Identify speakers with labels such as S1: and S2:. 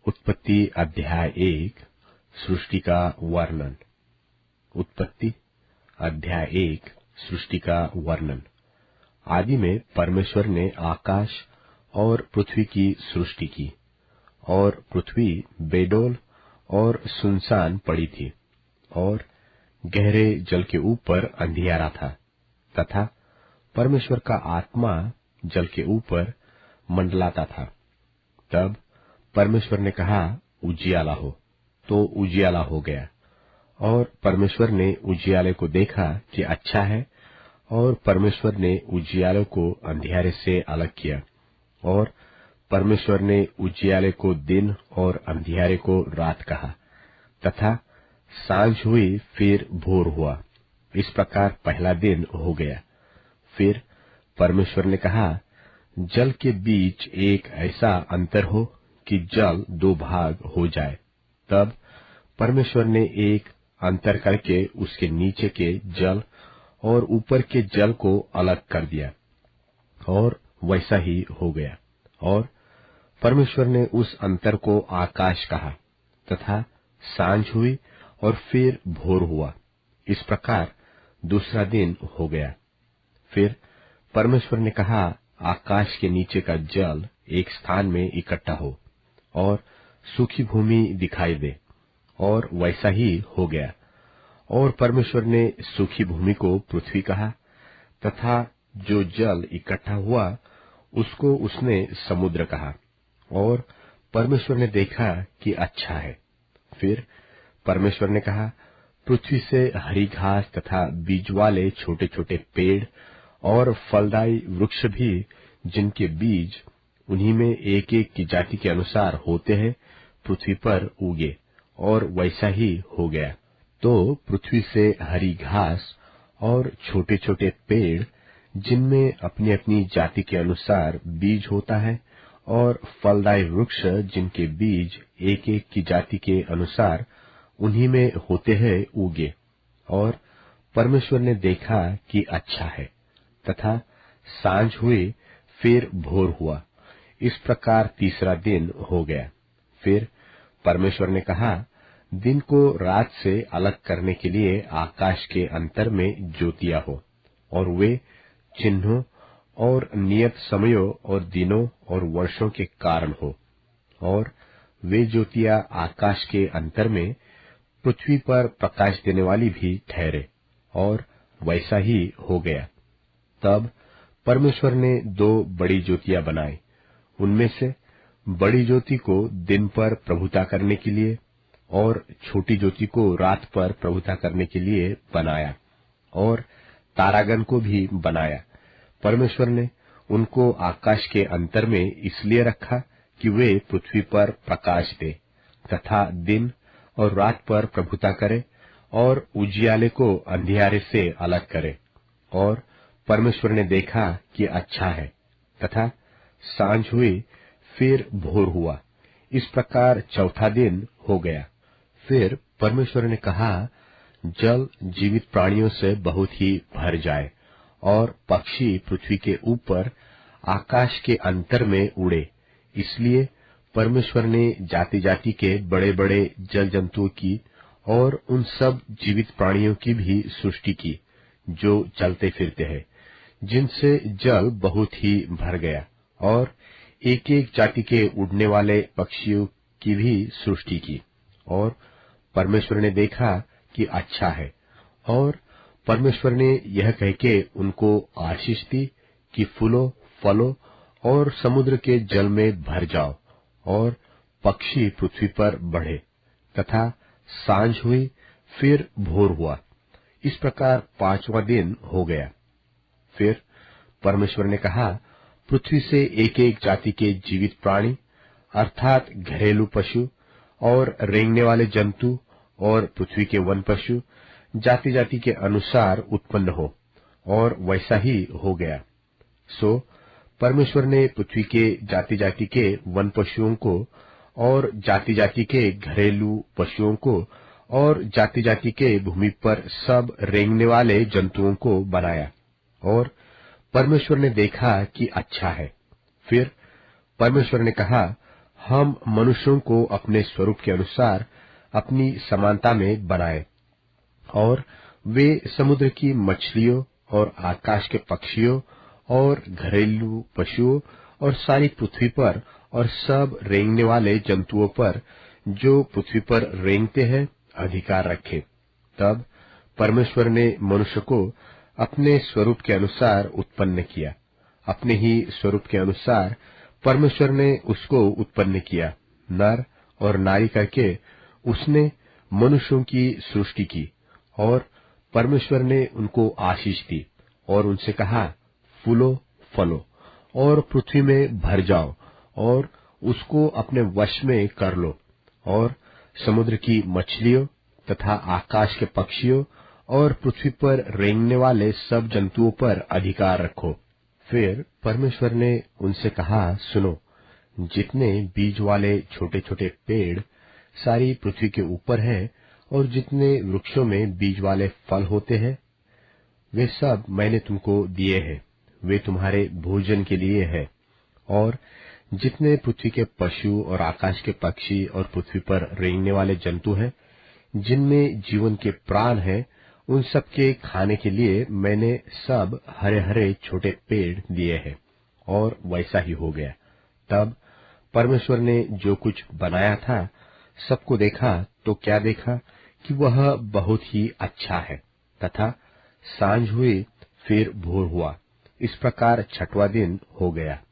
S1: उत्पत्ति अध्याय 1 सृष्टि का वर्णन। उत्पत्ति अध्याय 1 सृष्टि का वर्णन। आदि में परमेश्वर ने आकाश और पृथ्वी की सृष्टि की, और पृथ्वी बेडौल और सुनसान पड़ी थी, और गहरे जल के ऊपर अंधियारा था, तथा परमेश्वर का आत्मा जल के ऊपर मंडलाता था। तब परमेश्वर ने कहा, उजियाला हो, तो उजियाला हो गया। और परमेश्वर ने उजियाले को देखा कि अच्छा है, और परमेश्वर ने उजियाले को अंधियारे से अलग किया, और परमेश्वर ने उजियाले को दिन और अंधियारे को रात कहा। तथा सांझ हुई, फिर भोर हुआ। इस प्रकार पहला दिन हो गया। फिर परमेश्वर ने कहा, जल के बीच एक ऐसा अंतर हो कि जल दो भाग हो जाए। तब परमेश्वर ने एक अंतर करके उसके नीचे के जल और ऊपर के जल को अलग कर दिया, और वैसा ही हो गया। और परमेश्वर ने उस अंतर को आकाश कहा। तथा सांझ हुई और फिर भोर हुआ। इस प्रकार दूसरा दिन हो गया। फिर परमेश्वर ने कहा, आकाश के नीचे का जल एक स्थान में इकट्ठा हो, और सूखी भूमि दिखाई दे, और वैसा ही हो गया। और परमेश्वर ने सूखी भूमि को पृथ्वी कहा, तथा जो जल इकट्ठा हुआ उसको उसने समुद्र कहा। और परमेश्वर ने देखा कि अच्छा है। फिर परमेश्वर ने कहा, पृथ्वी से हरी घास तथा बीज वाले छोटे छोटे पेड़ और फलदायी वृक्ष भी, जिनके बीज उन्हीं में एक एक की जाति के अनुसार होते हैं, पृथ्वी पर उगे, और वैसा ही हो गया। तो पृथ्वी से हरी घास और छोटे छोटे पेड़, जिनमें अपनी अपनी जाति के अनुसार बीज होता है, और फलदायी वृक्ष, जिनके बीज एक एक की जाति के अनुसार उन्हीं में होते हैं, उगे। और परमेश्वर ने देखा कि अच्छा है। तथा सांझ हुई, फिर भोर हुआ। इस प्रकार तीसरा दिन हो गया। फिर परमेश्वर ने कहा, दिन को रात से अलग करने के लिए आकाश के अंतर में ज्योतियां हो, और वे चिन्हों और नियत समयों और दिनों और वर्षों के कारण हो। और वे ज्योतियां आकाश के अंतर में पृथ्वी पर प्रकाश देने वाली भी ठहरे, और वैसा ही हो गया। तब परमेश्वर ने दो बड़ी ज्योतियां बनाई। उनमें से बड़ी ज्योति को दिन पर प्रभुता करने के लिए, और छोटी ज्योति को रात पर प्रभुता करने के लिए बनाया, और तारागण को भी बनाया। परमेश्वर ने उनको आकाश के अंतर में इसलिए रखा कि वे पृथ्वी पर प्रकाश दे, तथा दिन और रात पर प्रभुता करे, और उजियाले को अंधियारे से अलग करे। और परमेश्वर ने देखा कि अच्छा है। तथा सांझ हुई, फिर भोर हुआ। इस प्रकार चौथा दिन हो गया। फिर परमेश्वर ने कहा, जल जीवित प्राणियों से बहुत ही भर जाए, और पक्षी पृथ्वी के ऊपर आकाश के अंतर में उड़े। इसलिए परमेश्वर ने जाति जाति के बड़े बड़े जल जंतुओं की और उन सब जीवित प्राणियों की भी सृष्टि की, जो चलते फिरते हैं, जिनसे जल बहुत ही भर गया। और एक एक जाति के उड़ने वाले पक्षियों की भी सृष्टि की। और परमेश्वर ने देखा कि अच्छा है। और परमेश्वर ने यह कह के उनको आशीष दी कि फूलो, फलो और समुद्र के जल में भर जाओ, और पक्षी पृथ्वी पर बढ़े। तथा सांझ हुई, फिर भोर हुआ। इस प्रकार पांचवां दिन हो गया। फिर परमेश्वर ने कहा, पृथ्वी से एक एक जाति के जीवित प्राणी, अर्थात घरेलू पशु और रेंगने वाले जंतु और पृथ्वी के वन पशु, जाति जाति के अनुसार उत्पन्न हो, और वैसा ही हो गया। सो परमेश्वर ने पृथ्वी के जाति जाति के वन पशुओं को, और जाति जाति के घरेलू पशुओं को, और जाति जाति के भूमि पर सब रेंगने वाले जंतुओं को बनाया। और परमेश्वर ने देखा कि अच्छा है। फिर परमेश्वर ने कहा, हम मनुष्यों को अपने स्वरूप के अनुसार अपनी समानता में बनाए, और वे समुद्र की मछलियों और आकाश के पक्षियों और घरेलू पशुओं और सारी पृथ्वी पर और सब रेंगने वाले जंतुओं पर जो पृथ्वी पर रेंगते हैं अधिकार रखे। तब परमेश्वर ने मनुष्य को अपने स्वरूप के अनुसार उत्पन्न किया, अपने ही स्वरूप के अनुसार परमेश्वर ने उसको उत्पन्न किया, नर और नारी करके उसने मनुष्यों की सृष्टि की। और परमेश्वर ने उनको आशीष दी और उनसे कहा, फूलो फलो और पृथ्वी में भर जाओ और उसको अपने वश में कर लो, और समुद्र की मछलियों तथा आकाश के पक्षियों और पृथ्वी पर रेंगने वाले सब जंतुओं पर अधिकार रखो। फिर परमेश्वर ने उनसे कहा, सुनो, जितने बीज वाले छोटे छोटे पेड़ सारी पृथ्वी के ऊपर हैं और जितने वृक्षों में बीज वाले फल होते हैं, वे सब मैंने तुमको दिए हैं, वे तुम्हारे भोजन के लिए है। और जितने पृथ्वी के पशु और आकाश के पक्षी और पृथ्वी पर रेंगने वाले जंतु हैं, जिनमें जीवन के प्राण हैं, उन सब के खाने के लिए मैंने सब हरे हरे छोटे पेड़ दिए हैं। और वैसा ही हो गया। तब परमेश्वर ने जो कुछ बनाया था सबको देखा, तो क्या देखा कि वह बहुत ही अच्छा है। तथा सांझ हुई, फिर भोर हुआ, इस प्रकार छठवां दिन हो गया।